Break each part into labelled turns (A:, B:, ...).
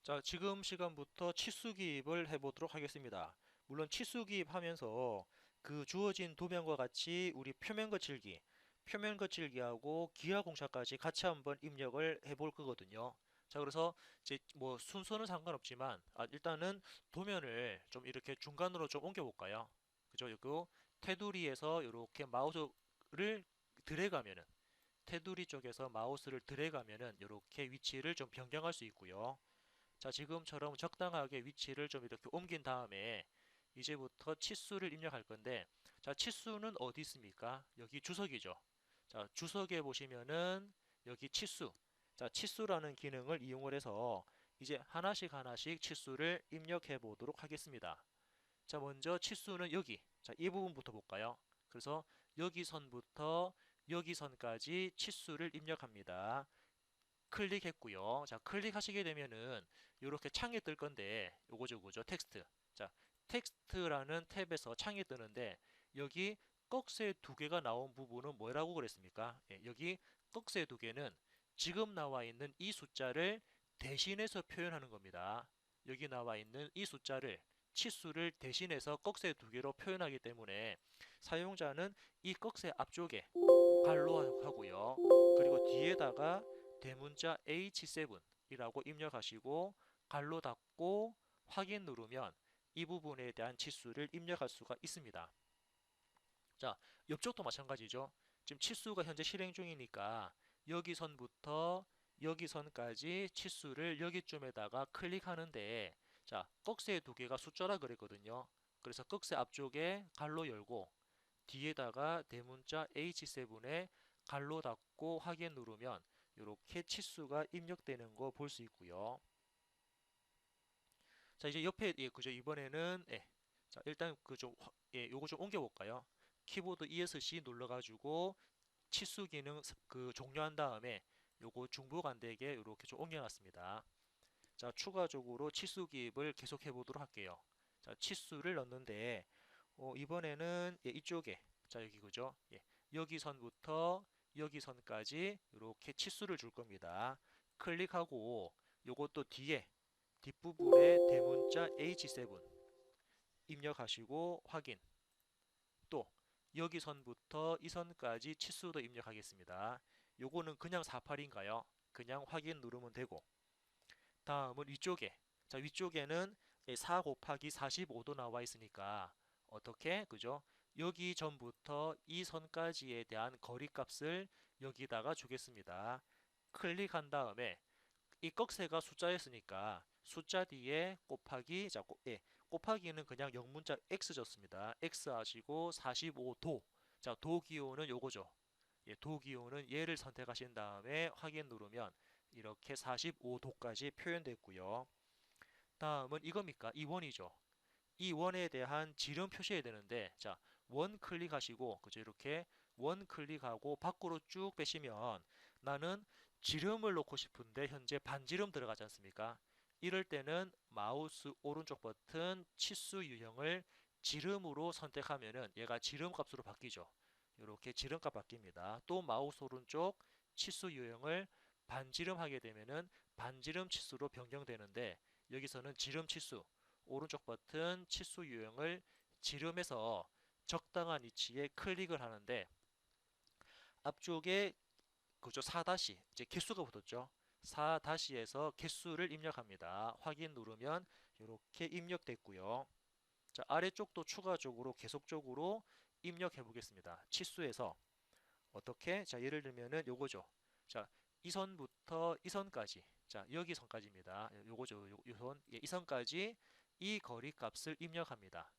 A: 자, 지금 시간부터 치수 기입을 해보도록 하겠습니다. 물론 치수 기입하면서 그 주어진 도면과 같이 우리 표면 거칠기, 표면 거칠기하고 기하 공차까지 같이 한번 입력을 해볼 거거든요. 자, 그래서 이제 뭐 순서는 상관없지만 일단은 도면을 좀 이렇게 중간으로 좀 옮겨 볼까요? 그죠? 요 테두리에서 이렇게 마우스를 드래그하면은 테두리 쪽에서 마우스를 드래그하면은 이렇게 위치를 좀 변경할 수 있고요. 자, 지금처럼 적당하게 위치를 좀 이렇게 옮긴 다음에 이제부터 치수를 입력할 건데, 자, 치수는 어디 있습니까? 여기 주석이죠. 자, 주석에 보시면은 여기 치수. 자, 치수라는 기능을 이용을 해서 이제 하나씩 하나씩 치수를 입력해 보도록 하겠습니다. 자, 먼저 치수는 여기. 자, 이 부분부터 볼까요? 그래서 여기 선부터 여기 선까지 치수를 입력합니다. 클릭했고요. 자, 클릭하시게 되면은 이렇게 창이 뜰 건데 요거죠, 그죠? 텍스트. 자, 텍스트라는 탭에서 창이 뜨는데 여기 꺽쇠 두 개가 나온 부분은 뭐라고 그랬습니까? 예, 여기 꺽쇠 두 개는 지금 나와 있는 이 숫자를 대신해서 표현하는 겁니다. 여기 나와 있는 이 숫자를 치수를 대신해서 꺽쇠 두 개로 표현하기 때문에 사용자는 이 꺽쇠 앞쪽에 갈로 하고요. 그리고 뒤에다가 대문자 H7이라고 입력하시고 갈로 닫고 확인 누르면 이 부분에 대한 치수를 입력할 수가 있습니다. 자, 옆쪽도 마찬가지죠. 지금 치수가 현재 실행 중이니까 여기 선부터 여기 선까지 치수를 여기쯤에다가 클릭하는데 자, 꺽쇠 두 개가 숫자라 그랬거든요. 그래서 꺽쇠 앞쪽에 갈로 열고 뒤에다가 대문자 H7에 갈로 닫고 확인 누르면 이렇게 치수가 입력되는 거 볼 수 있고요. 자, 이제 옆에 그죠? 이번에는 자, 일단 요거 좀 옮겨 볼까요? 키보드 ESC 눌러 가지고 치수 기능 그 종료한 다음에 요거 중복 안 되게 이렇게 좀 옮겨 놨습니다. 자, 추가적으로 치수 기입을 계속 해 보도록 할게요. 자, 치수를 넣는데 이번에는 이쪽에 자, 여기 그죠? 여기 선부터 여기 선까지 이렇게 치수를 줄 겁니다. 클릭하고 요것도 뒤에 뒷부분에 대문자 H7 입력하시고 확인. 또 여기 선부터 이 선까지 치수도 입력하겠습니다. 요거는 그냥 48인가요? 그냥 확인 누르면 되고. 다음은 위쪽에. 자, 위쪽에는 4 곱하기 45도 나와 있으니까 어떻게? 그죠? 여기 전부터 이 선까지에 대한 거리값을 여기다가 주겠습니다. 클릭한 다음에 이 꺽쇠가 숫자였으니까 숫자 뒤에 곱하기 곱하기는 그냥 영문자 x 줬습니다. x 하시고 45도. 자, 도 기호는 요거죠. 도 기호는 얘를 선택하신 다음에 확인 누르면 이렇게 45도까지 표현됐고요. 다음은 이겁니까? 이 원이죠. 이 원에 대한 지름 표시해야 되는데 자, 원 클릭하시고 그죠? 이렇게 원 클릭하고 밖으로 쭉 빼시면 나는 지름을 놓고 싶은데 현재 반지름 들어가지 않습니까? 이럴 때는 마우스 오른쪽 버튼 치수 유형을 지름으로 선택하면은 얘가 지름 값으로 바뀌죠. 이렇게 지름값 바뀝니다. 또 마우스 오른쪽 치수 유형을 반지름 하게 되면은 반지름 치수로 변경되는데 여기서는 지름 치수 오른쪽 버튼 치수 유형을 지름에서 적당한 위치에 클릭을 하는데 앞쪽에 그죠 4 이제 개수가 붙었죠. 4 에서 개수를 입력합니다. 확인 누르면 이렇게 입력됐고요. 자, 아래쪽도 추가적으로 계속적으로 입력해 보겠습니다. 치수에서 어떻게? 자, 예를 들면은 요거죠. 자, 이 선부터 이 선까지. 자, 여기 선까지입니다. 요거죠. 요 선. 이 선까지 이 거리 값을 입력합니다.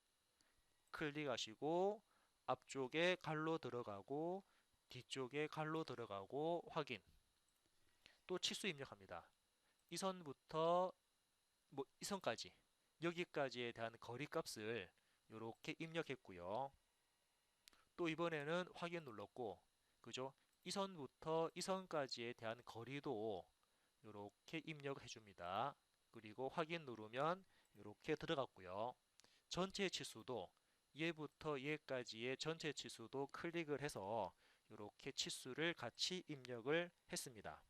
A: 클릭하시고 앞쪽에 갈로 들어가고 뒤쪽에 갈로 들어가고 확인. 또 치수 입력합니다. 이 선부터 이 선까지 여기까지에 대한 거리 값을 이렇게 입력했고요. 또 이번에는 확인 눌렀고 그죠? 이 선부터 이 선까지에 대한 거리도 이렇게 입력해 줍니다. 그리고 확인 누르면 이렇게 들어갔고요. 전체 치수도 얘부터 얘까지의 전체 치수도 클릭을 해서 이렇게 치수를 같이 입력을 했습니다.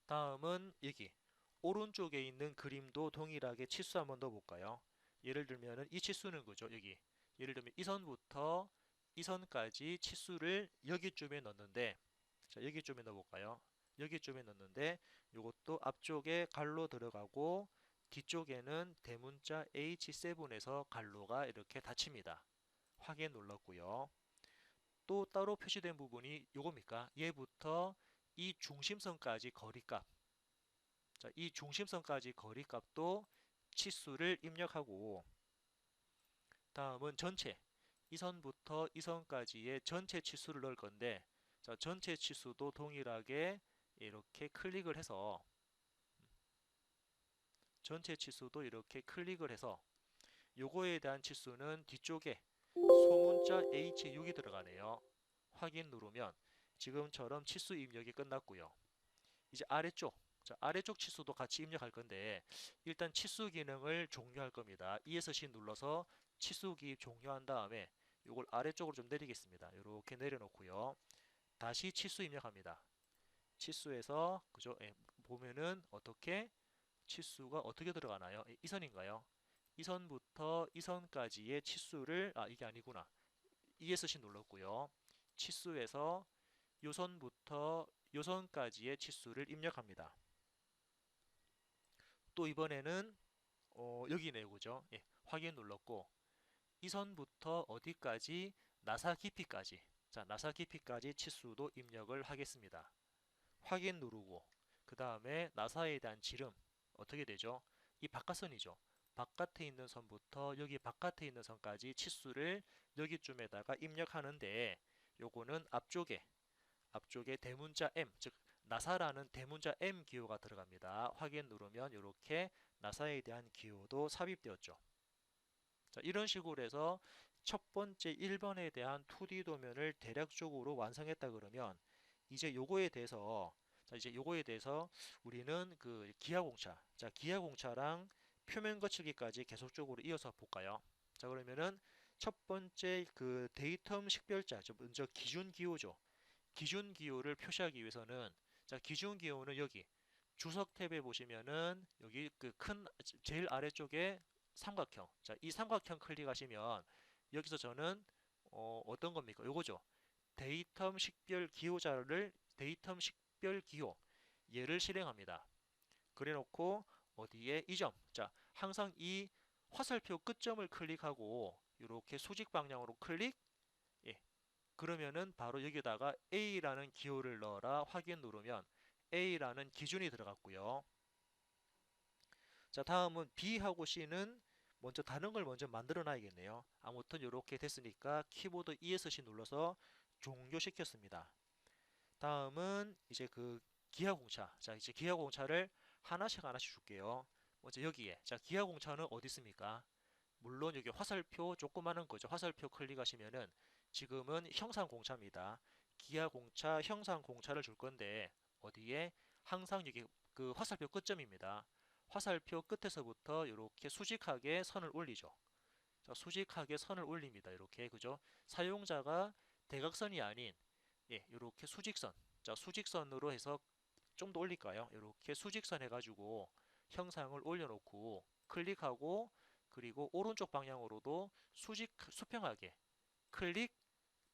A: 다음은 여기 오른쪽에 있는 그림도 동일하게 치수 한번 넣어볼까요? 예를 들면은 이 치수는 그죠? 여기. 예를 들면 이 선부터 이 선까지 치수를 여기쯤에 넣는데, 자, 여기쯤에 넣어볼까요? 여기쯤에 넣는데, 이것도 앞쪽에 갈로 들어가고, 뒤쪽에는 대문자 H7에서 갈로가 이렇게 닫힙니다. 확인 눌렀고요. 또 따로 표시된 부분이 요겁니까? 얘부터 이 중심선까지 거리값. 자, 이 중심선까지 거리값도 치수를 입력하고, 다음은 전체. 이 선부터 이 선까지의 전체 치수를 넣을 건데, 자, 전체 치수도 동일하게 이렇게 클릭을 해서, 전체 치수도 이렇게 클릭을 해서, 요거에 대한 치수는 뒤쪽에 소문자 H6이 들어가네요. 확인 누르면 지금처럼 치수 입력이 끝났고요. 이제 아래쪽, 자, 아래쪽 치수도 같이 입력할 건데, 일단 치수 기능을 종료할 겁니다. ESC 눌러서 치수기 종료한 다음에 이걸 아래쪽으로 좀 내리겠습니다. 이렇게 내려놓고요. 다시 치수 입력합니다. 치수에서 그죠? 예, 보면은 어떻게 치수가 어떻게 들어가나요? 이 선인가요? 이 선부터 이 선까지의 치수를, 이게 아니구나. ESC 눌렀고요. 치수에서 요 선부터 요 선까지의 치수를 입력합니다. 또 이번에는 여기네요, 그죠? 예, 확인 눌렀고, 이 선부터 어디까지? 나사 깊이까지. 자, 나사 깊이까지 치수도 입력을 하겠습니다. 확인 누르고, 그 다음에 나사에 대한 지름 어떻게 되죠? 이 바깥선이죠. 바깥에 있는 선부터 여기 바깥에 있는 선까지 치수를 여기쯤에다가 입력하는데, 요거는 앞쪽에 대문자 M, 즉 나사라는 대문자 M 기호가 들어갑니다. 확인 누르면 이렇게 나사에 대한 기호도 삽입되었죠. 자, 이런 식으로 해서 첫 번째 1번에 대한 2D 도면을 대략적으로 완성했다 그러면, 이제 요거에 대해서, 자, 이제 요거에 대해서 우리는 그 기하공차, 자, 기하공차랑 표면 거치기까지 계속적으로 이어서 볼까요? 자, 그러면은 첫 번째 그 데이텀 식별자, 먼저 기준 기호죠. 기준 기호를 표시하기 위해서는, 자, 기준 기호는 여기 주석 탭에 보시면은 여기 그 큰 제일 아래쪽에 삼각형. 자, 이 삼각형 클릭하시면 여기서 저는 어떤 겁니까? 요거죠. 데이텀 식별 기호 얘를 실행합니다. 그래 놓고 어디에 이 점. 자, 항상 이 화살표 끝점을 클릭하고 이렇게 수직 방향으로 클릭. 예. 그러면은 바로 여기다가 A라는 기호를 넣어라 확인 누르면 A라는 기준이 들어갔고요. 자, 다음은 B하고 C는 먼저 다른 걸 먼저 만들어 놔야겠네요. 아무튼 이렇게 됐으니까 키보드 ESC 눌러서 종료시켰습니다. 다음은 이제 그 기하공차. 자, 이제 기하공차를 하나씩 줄게요. 먼저 여기에. 자, 기하공차는 어디 있습니까? 물론 여기 화살표 조그마한 거죠. 화살표 클릭하시면은 지금은 형상공차입니다. 기하공차, 형상공차를 줄 건데 어디에? 항상 여기 그 화살표 끝점입니다. 화살표 끝에서부터 이렇게 수직하게 선을 올리죠. 자, 수직하게 선을 올립니다. 이렇게 그죠? 사용자가 대각선이 아닌 이렇게 수직선. 자, 수직선으로 해서 좀 더 올릴까요? 이렇게 수직선 해가지고 형상을 올려놓고 클릭하고 그리고 오른쪽 방향으로도 수평하게 클릭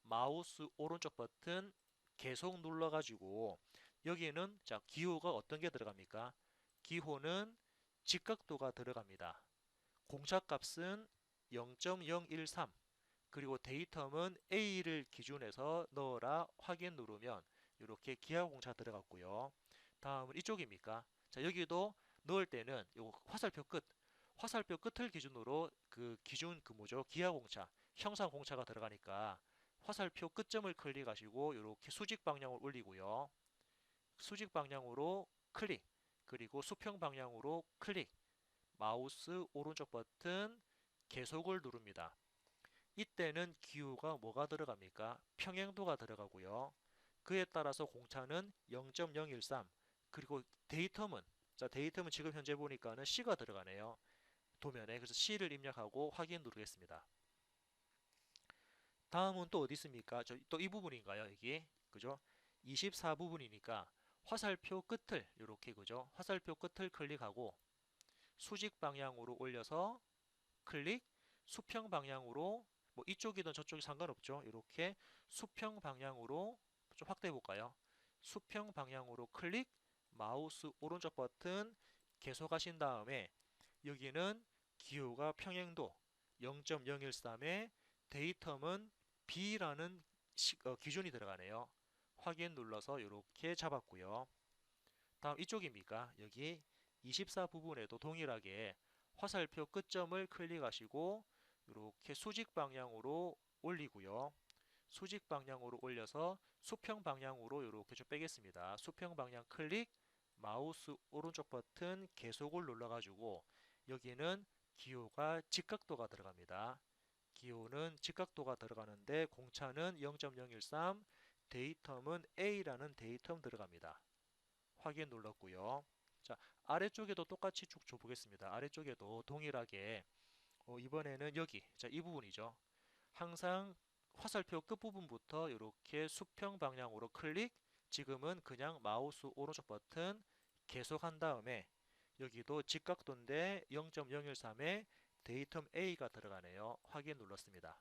A: 마우스 오른쪽 버튼 계속 눌러가지고 여기는 자 기호가 어떤 게 들어갑니까? 기호는 직각도가 들어갑니다. 공차값은 0.013 그리고 데이텀은 A를 기준해서 넣어라 확인 누르면 이렇게 기하공차 들어갔고요. 다음은 이쪽입니까? 자, 여기도 넣을 때는 요 화살표 끝을 기준으로 그 기준 그 뭐죠? 기하공차, 형상공차가 들어가니까 화살표 끝점을 클릭하시고 이렇게 수직 방향을 올리고요. 수직 방향으로 클릭, 그리고 수평 방향으로 클릭, 마우스 오른쪽 버튼 계속을 누릅니다. 이때는 기호가 뭐가 들어갑니까? 평행도가 들어가고요. 그에 따라서 공차는 0.013 그리고 데이텀은 자 데이텀은 지금 현재 보니까는 C가 들어가네요. 도면에 그래서 C를 입력하고 확인 누르겠습니다. 다음은 또 어디 있습니까? 또 이 부분인가요? 이게 그죠? 24 부분이니까 화살표 끝을 이렇게 그죠? 화살표 끝을 클릭하고 수직 방향으로 올려서 클릭, 수평 방향으로 뭐 이쪽이든 저쪽이 상관없죠. 이렇게 수평 방향으로 좀 확대해 볼까요? 수평 방향으로 클릭, 마우스 오른쪽 버튼 계속 하신 다음에 여기는 기호가 평행도 0.013에 데이텀은 B라는 기준이 들어가네요. 확인 눌러서 이렇게 잡았고요. 다음 이쪽입니까? 여기 24 부분에도 동일하게 화살표 끝점을 클릭하시고 이렇게 수직 방향으로 올리고요. 수직 방향으로 올려서 수평 방향으로 이렇게 좀 빼겠습니다. 수평 방향 클릭, 마우스 오른쪽 버튼 계속을 눌러가지고 여기는 기호가 직각도가 들어갑니다. 기호는 직각도가 들어가는데 공차는 0.013, 데이텀은 A라는 데이텀 들어갑니다. 확인 눌렀고요. 자, 아래쪽에도 똑같이 쭉 줘보겠습니다. 아래쪽에도 동일하게 이번에는 여기, 자, 이 부분이죠. 항상 화살표 끝부분부터 이렇게 수평 방향으로 클릭, 지금은 그냥 마우스 오른쪽 버튼 계속 한 다음에 여기도 직각도인데 0.013에 데이텀 A가 들어가네요. 확인 눌렀습니다.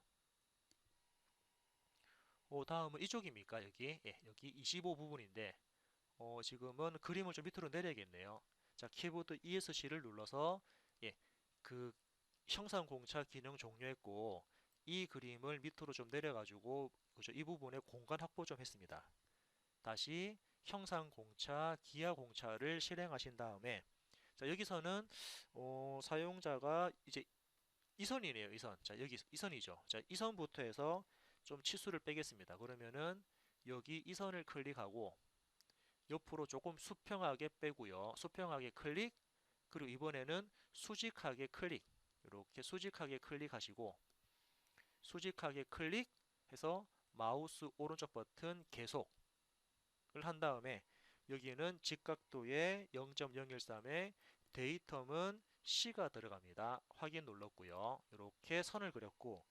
A: 다음은 이쪽입니까? 여기, 예, 여기 25 부분인데 지금은 그림을 좀 밑으로 내려야겠네요. 자, 키보드 ESC를 눌러서 예, 그 형상 공차 기능 종료했고 이 그림을 밑으로 좀 내려가지고 그죠? 이 부분에 공간 확보 좀 했습니다. 다시 형상 공차, 기하 공차를 실행하신 다음에 자, 여기서는 사용자가 이제 이선이네요. 이선. 자, 여기 이선이죠. 자, 이선부터 해서 좀 치수를 빼겠습니다. 그러면은 여기 이선을 클릭하고 옆으로 조금 수평하게 빼고요. 수평하게 클릭, 그리고 이번에는 수직하게 클릭. 이렇게 수직하게 클릭하시고 수직하게 클릭해서 마우스 오른쪽 버튼 계속을 한 다음에 여기는 직각도에 0.013에 데이텀은 C가 들어갑니다. 확인 눌렀고요. 이렇게 선을 그렸고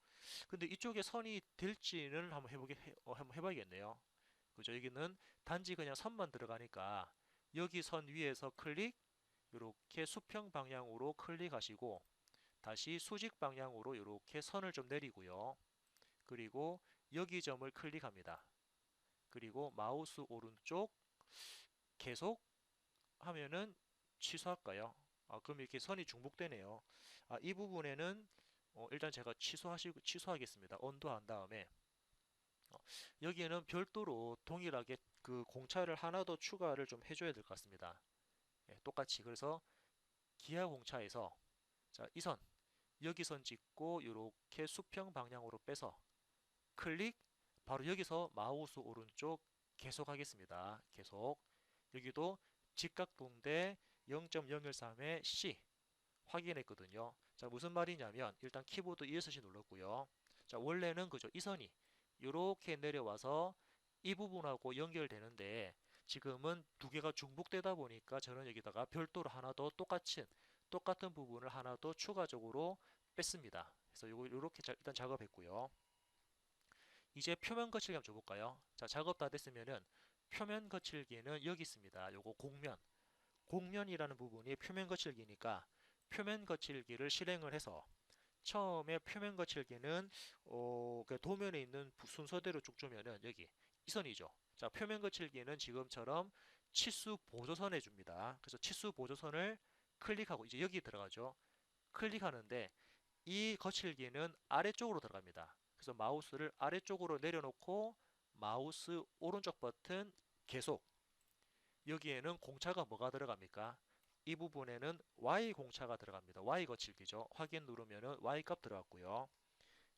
A: 근데 이쪽에 선이 될지는 한번 해봐야겠네요. 그죠? 여기는 단지 그냥 선만 들어가니까 여기 선 위에서 클릭, 이렇게 수평 방향으로 클릭하시고 다시 수직 방향으로 이렇게 선을 좀 내리고요. 그리고 여기 점을 클릭합니다. 그리고 마우스 오른쪽 계속 하면은 취소할까요? 그럼 이렇게 선이 중복되네요. 이 부분에는 일단 제가 취소하겠습니다. 언도한 다음에 여기에는 별도로 동일하게 그 공차를 하나 더 추가를 좀 해줘야 될 것 같습니다. 예, 똑같이 그래서 기하 공차에서 자, 이 선 여기 선 찍고 이렇게 수평 방향으로 빼서 클릭 바로 여기서 마우스 오른쪽 계속 하겠습니다. 계속 여기도 직각도인데 0.013의 C 확인했거든요. 자, 무슨 말이냐면 일단 키보드 ESC 눌렀고요. 자, 원래는 그죠. 이 선이 이렇게 내려와서 이 부분하고 연결되는데 지금은 두 개가 중복되다 보니까 저는 여기다가 별도로 하나 더 똑같은 부분을 하나 더 추가적으로 뺐습니다. 그래서 요거 이렇게 일단 작업했고요. 이제 표면 거칠기 한번 줘볼까요? 자, 작업 다 됐으면은 표면 거칠기는 여기 있습니다. 요거 곡면이라는 부분이 표면 거칠기니까 표면 거칠기를 실행을 해서 처음에 표면 거칠기는 그 도면에 있는 순서대로 쭉 주면은 여기 이 선이죠. 자, 표면 거칠기는 지금처럼 치수 보조선에 줍니다. 그래서 치수 보조선을 클릭하고 이제 여기 들어가죠. 클릭하는데 이 거칠기는 아래쪽으로 들어갑니다. 그래서 마우스를 아래쪽으로 내려놓고 마우스 오른쪽 버튼 계속 여기에는 공차가 뭐가 들어갑니까? 이 부분에는 Y 공차가 들어갑니다. Y 거칠기죠. 확인 누르면은 Y 값 들어갔고요.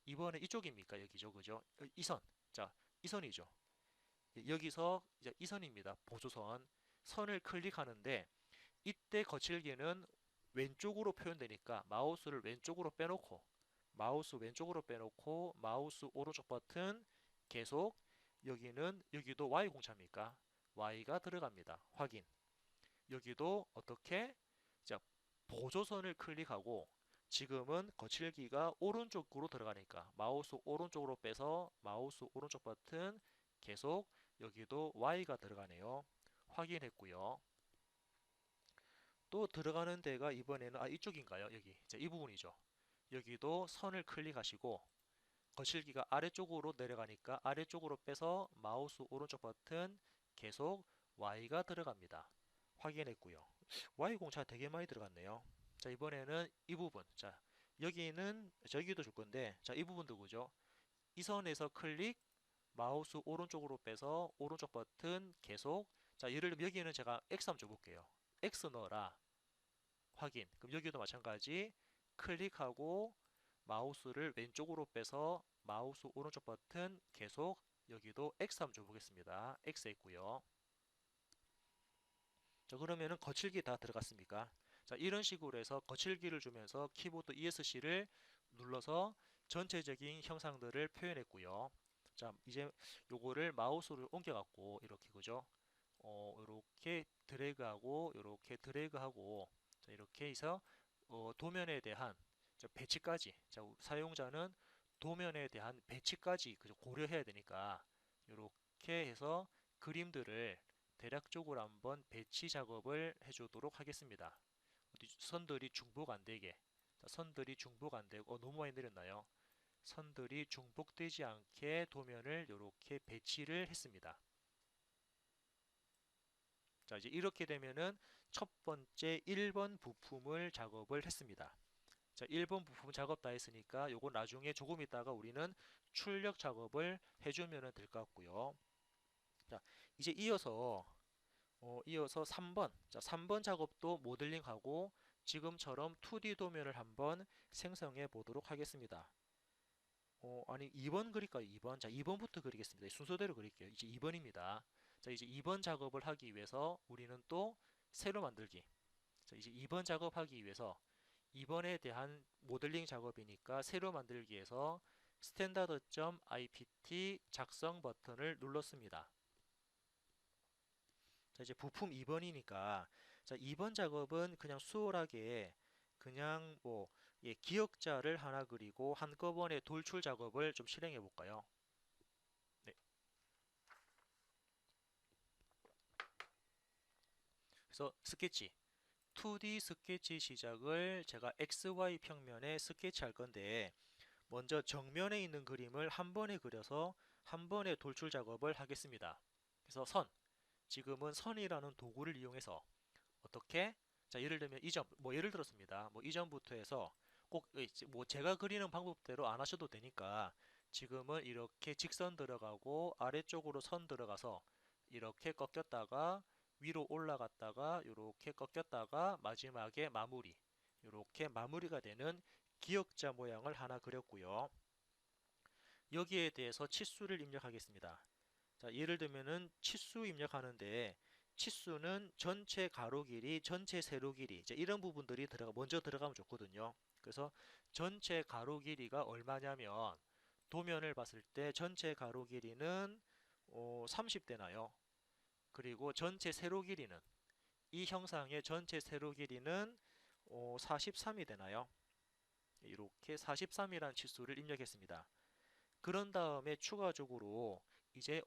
A: 이번에 이쪽입니까? 여기죠. 그죠? 이 선. 자, 이 선이죠. 여기서 이제 이 선입니다. 보조선. 선을 클릭하는데 이때 거칠기는 왼쪽으로 표현되니까 마우스를 왼쪽으로 빼놓고 마우스 오른쪽 버튼 계속 여기도 Y 공차입니까? Y가 들어갑니다. 확인. 여기도 어떻게? 자, 보조선을 클릭하고 지금은 거칠기가 오른쪽으로 들어가니까 마우스 오른쪽으로 빼서 마우스 오른쪽 버튼 계속 여기도 Y가 들어가네요. 확인했고요. 또 들어가는 데가 이번에는 이쪽인가요? 여기 이 부분이죠. 여기도 선을 클릭하시고 거칠기가 아래쪽으로 내려가니까 아래쪽으로 빼서 마우스 오른쪽 버튼 계속 Y가 들어갑니다. 확인했고요. Y 공차 되게 많이 들어갔네요. 자, 이번에는 이 부분. 자, 여기는 저기도 줄 건데, 자, 이 부분도 그죠? 이 선에서 클릭, 마우스 오른쪽으로 빼서 오른쪽 버튼 계속. 자, 예를 들면 여기는 제가 X 한번 줘볼게요. X 넣어라. 확인. 그럼 여기도 마찬가지 클릭하고 마우스를 왼쪽으로 빼서 마우스 오른쪽 버튼 계속. 여기도 X 한번 줘보겠습니다. X 했고요. 자, 그러면은 거칠기 다 들어갔습니까? 자, 이런 식으로 해서 거칠기를 주면서 키보드 ESC를 눌러서 전체적인 형상들을 표현했고요. 자, 이제 요거를 마우스를 옮겨갖고 이렇게 그죠? 이렇게 드래그하고 이렇게 드래그하고, 자, 이렇게 해서 도면에 대한 배치까지, 자, 사용자는 도면에 대한 배치까지 그죠? 고려해야 되니까 이렇게 해서 그림들을 대략적으로 한번 배치 작업을 해주도록 하겠습니다. 선들이 중복 안 되게. 자, 선들이 중복 안 되고, 너무 많이 내렸나요? 선들이 중복되지 않게 도면을 이렇게 배치를 했습니다. 자, 이제 이렇게 되면은 첫 번째 1번 부품을 작업을 했습니다. 자, 1번 부품 작업 다 했으니까 요거 나중에 조금 있다가 우리는 출력 작업을 해주면 될 것 같고요. 자, 이제 이어서 3번. 자, 3번 작업도 모델링하고 지금처럼 2D 도면을 한번 생성해 보도록 하겠습니다. 아니 2번 그릴까요? 2번. 자, 2번부터 그리겠습니다. 순서대로 그릴게요. 이제 2번입니다. 자, 이제 2번 작업을 하기 위해서 우리는 또 새로 만들기. 자, 이제 2번 작업하기 위해서 2번에 대한 모델링 작업이니까 새로 만들기에서 standard.ipt 작성 버튼을 눌렀습니다. 자, 이제 부품 2번이니까, 자, 2번 작업은 그냥 수월하게 그냥 뭐 기역자를 하나 그리고 한꺼번에 돌출 작업을 좀 실행해 볼까요? 네. 그래서 스케치 2D 스케치 시작을 제가 XY 평면에 스케치할 건데, 먼저 정면에 있는 그림을 한 번에 그려서 한 번에 돌출 작업을 하겠습니다. 그래서 지금은 선이라는 도구를 이용해서 어떻게? 자, 예를 들면 이 점, 뭐 예를 들었습니다. 뭐 이 점부터 해서 꼭 뭐 제가 그리는 방법대로 안 하셔도 되니까 지금은 이렇게 직선 들어가고 아래쪽으로 선 들어가서 이렇게 꺾였다가 위로 올라갔다가 이렇게 꺾였다가 마지막에 마무리, 이렇게 마무리가 되는 기역자 모양을 하나 그렸고요. 여기에 대해서 치수를 입력하겠습니다. 자, 예를 들면은 치수 입력하는데 치수는 전체 가로 길이, 전체 세로 길이, 이제 이런 부분들이 먼저 들어가면 좋거든요. 그래서 전체 가로 길이가 얼마냐면 도면을 봤을 때 전체 가로 길이는 30 되나요? 그리고 전체 세로 길이는 이 형상의 전체 세로 길이는 43이 되나요? 이렇게 43이라는 치수를 입력했습니다. 그런 다음에 추가적으로 이제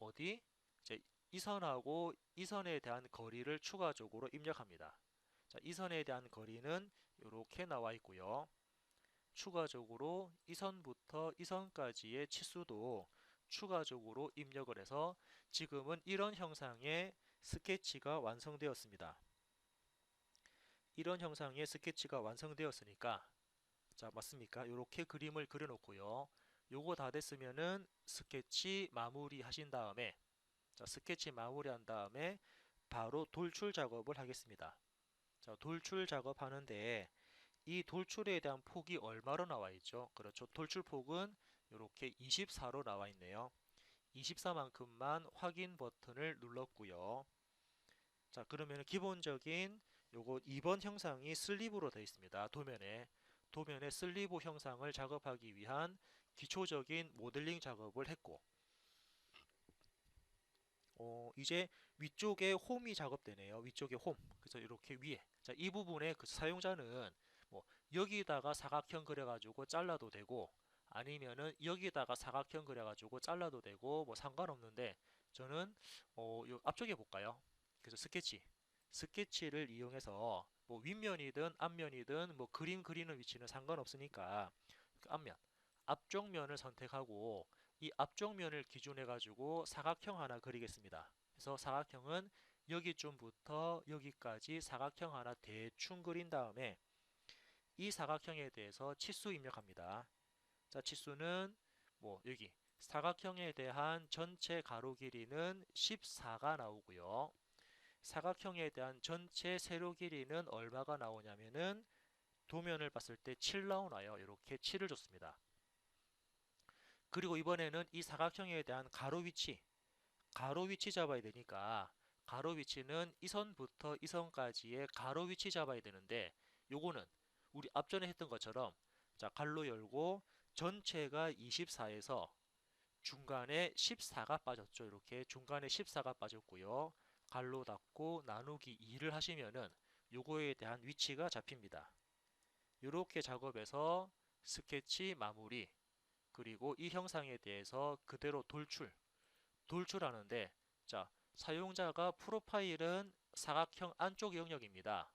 A: 이제 이 선하고 이 선에 대한 거리를 추가적으로 입력합니다. 자, 이 선에 대한 거리는 이렇게 나와 있고요. 추가적으로 이 선부터 이 선까지의 치수도 추가적으로 입력을 해서 지금은 이런 형상의 스케치가 완성되었습니다. 이런 형상의 스케치가 완성되었으니까, 자, 맞습니까? 이렇게 그림을 그려놓고요. 요거 다 됐으면은 스케치 마무리 하신 다음에, 자, 스케치 마무리한 다음에 바로 돌출 작업을 하겠습니다. 자, 돌출 작업하는데 이 돌출에 대한 폭이 얼마로 나와 있죠? 그렇죠. 돌출 폭은 이렇게 24로 나와 있네요. 24만큼만 확인 버튼을 눌렀고요. 자, 그러면 기본적인 요거 2번 형상이 슬립으로 되어 있습니다. 도면에 슬리브 형상을 작업하기 위한 기초적인 모델링 작업을 했고, 이제 위쪽에 홈이 작업되네요. 위쪽에 홈. 그래서 이렇게 위에. 자, 이 부분에 그 사용자는 뭐 여기다가 사각형 그려가지고 잘라도 되고, 아니면은 여기다가 사각형 그려가지고 잘라도 되고, 뭐 상관없는데 저는 요 앞쪽에 볼까요? 그래서 스케치를 이용해서 뭐 윗면이든 앞면이든 뭐 그림 그리는 위치는 상관없으니까 그 앞면, 앞쪽 면을 선택하고 이 앞쪽 면을 기준해 가지고 사각형 하나 그리겠습니다. 그래서 사각형은 여기쯤부터 여기까지 사각형 하나 대충 그린 다음에 이 사각형에 대해서 치수 입력합니다. 자, 치수는 뭐 여기 사각형에 대한 전체 가로 길이는 14가 나오고요. 사각형에 대한 전체 세로 길이는 얼마가 나오냐면은 도면을 봤을 때 7 나오나요? 이렇게 7을 줬습니다. 그리고 이번에는 이 사각형에 대한 가로 위치 잡아야 되니까 가로 위치는 이 선부터 이 선까지의 가로 위치 잡아야 되는데 요거는 우리 앞전에 했던 것처럼 자, 갈로 열고 전체가 24에서 중간에 14가 빠졌죠. 이렇게 중간에 14가 빠졌고요. 갈로 닫고 나누기 2를 하시면은 요거에 대한 위치가 잡힙니다. 이렇게 작업해서 스케치 마무리 그리고 이 형상에 대해서 그대로 돌출하는데 자, 사용자가 프로파일은 사각형 안쪽 영역입니다.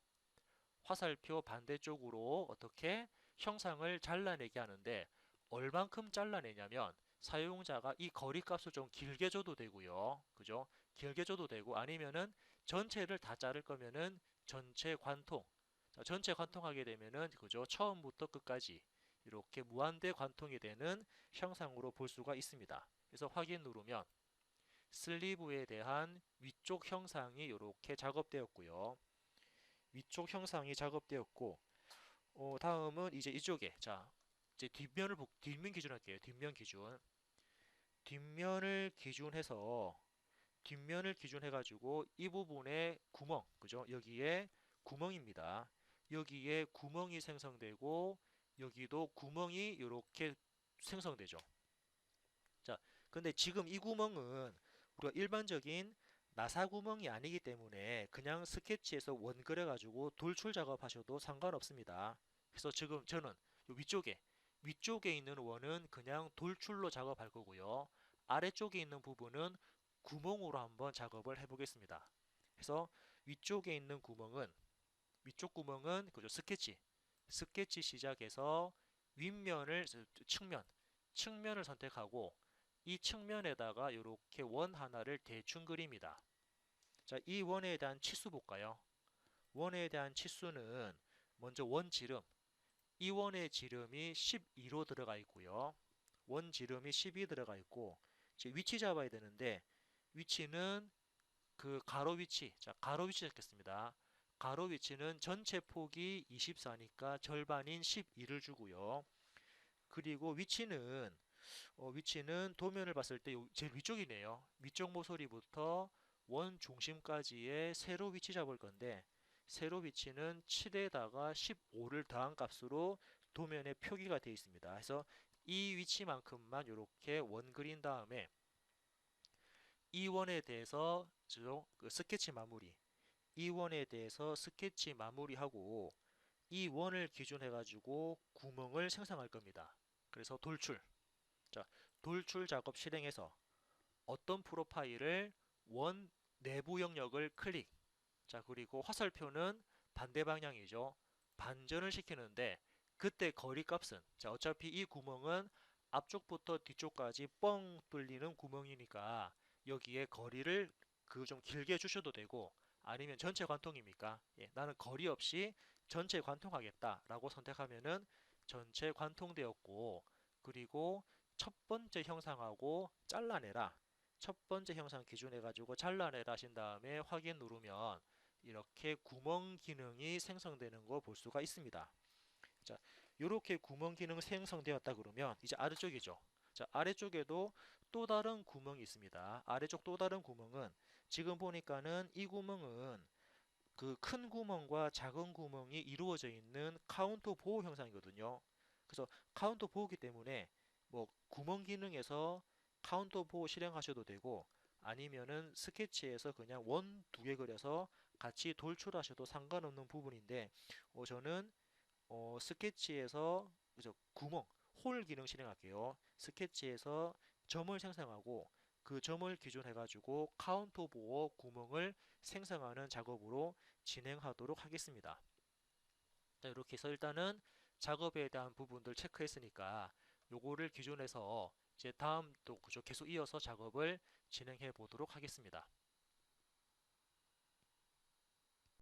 A: 화살표 반대쪽으로 어떻게 형상을 잘라내게 하는데 얼만큼 잘라내냐면 사용자가 이 거리 값을 좀 길게 줘도 되고요. 그죠? 길게 줘도 되고 아니면은 전체를 다 자를 거면은 전체 관통. 자, 전체 관통하게 되면은 그죠? 처음부터 끝까지 이렇게 무한대 관통이 되는 형상으로 볼 수가 있습니다. 그래서 확인 누르면 슬리브에 대한 위쪽 형상이 이렇게 작업되었고요. 위쪽 형상이 작업되었고 다음은 이제 이쪽에 자 이제 뒷면 기준할게요. 뒷면 기준. 뒷면을 기준해서 뒷면을 기준해 가지고 이 부분에 구멍 그죠? 여기에 구멍입니다. 여기에 구멍이 생성되고 여기도 구멍이 이렇게 생성되죠. 자, 근데 지금 이 구멍은 우리가 일반적인 나사 구멍이 아니기 때문에 그냥 스케치에서 원 그려가지고 돌출 작업하셔도 상관없습니다. 그래서 지금 저는 위쪽에 있는 원은 그냥 돌출로 작업할 거고요. 아래쪽에 있는 부분은 구멍으로 한번 작업을 해보겠습니다. 그래서 위쪽에 있는 구멍은 위쪽 구멍은 그죠 스케치 시작해서 윗면을 측면을 선택하고 이 측면에다가 이렇게 원 하나를 대충 그립니다. 자, 이 원에 대한 치수 볼까요? 원에 대한 치수는 먼저 원 지름. 이 원의 지름이 12로 들어가 있고요. 원 지름이 12 들어가 있고 이제 위치 잡아야 되는데 위치는 그 가로 위치. 자, 가로 위치 잡겠습니다. 가로 위치는 전체 폭이 24니까 절반인 12를 주고요. 그리고 위치는 도면을 봤을 때 제일 위쪽이네요. 위쪽 모서리부터 원 중심까지의 세로 위치 잡을 건데 세로 위치는 7에다가 15를 더한 값으로 도면에 표기가 되어 있습니다. 그래서 이 위치만큼만 이렇게 원 그린 다음에 이 원에 대해서 그 스케치 마무리 이 원에 대해서 스케치 마무리하고 이 원을 기준해 가지고 구멍을 생성할 겁니다. 그래서 자, 돌출 작업 실행해서 어떤 프로파일을 원 내부 영역을 클릭. 자, 그리고 화살표는 반대 방향이죠. 반전을 시키는데 그때 거리 값은 자, 어차피 이 구멍은 앞쪽부터 뒤쪽까지 뻥 뚫리는 구멍이니까 여기에 거리를 그 좀 길게 주셔도 되고 아니면 전체 관통입니까? 예, 나는 거리 없이 전체 관통하겠다라고 선택하면은 전체 관통되었고 그리고 첫 번째 형상하고 잘라내라. 첫 번째 형상 기준해 가지고 잘라내라 하신 다음에 확인 누르면 이렇게 구멍 기능이 생성되는 거 볼 수가 있습니다. 자, 이렇게 구멍 기능 생성되었다 그러면 이제 아래쪽이죠. 자, 아래쪽에도 또 다른 구멍이 있습니다. 아래쪽 또 다른 구멍은 지금 보니까는 이 구멍은 그 큰 구멍과 작은 구멍이 이루어져 있는 카운터 보호 형상이거든요. 그래서 카운터 보호기 때문에 뭐 구멍 기능에서 카운터 보호 실행하셔도 되고 아니면은 스케치에서 그냥 원 두 개 그려서 같이 돌출하셔도 상관없는 부분인데 저는 스케치에서 그죠 홀 기능 실행할게요. 스케치에서 점을 생성하고 그 점을 기준해 가지고 카운터 보어 구멍을 생성하는 작업으로 진행하도록 하겠습니다. 자, 이렇게 해서 일단은 작업에 대한 부분들 체크했으니까 요거를 기준해서 이제 다음 또 그죠 계속 이어서 작업을 진행해 보도록 하겠습니다.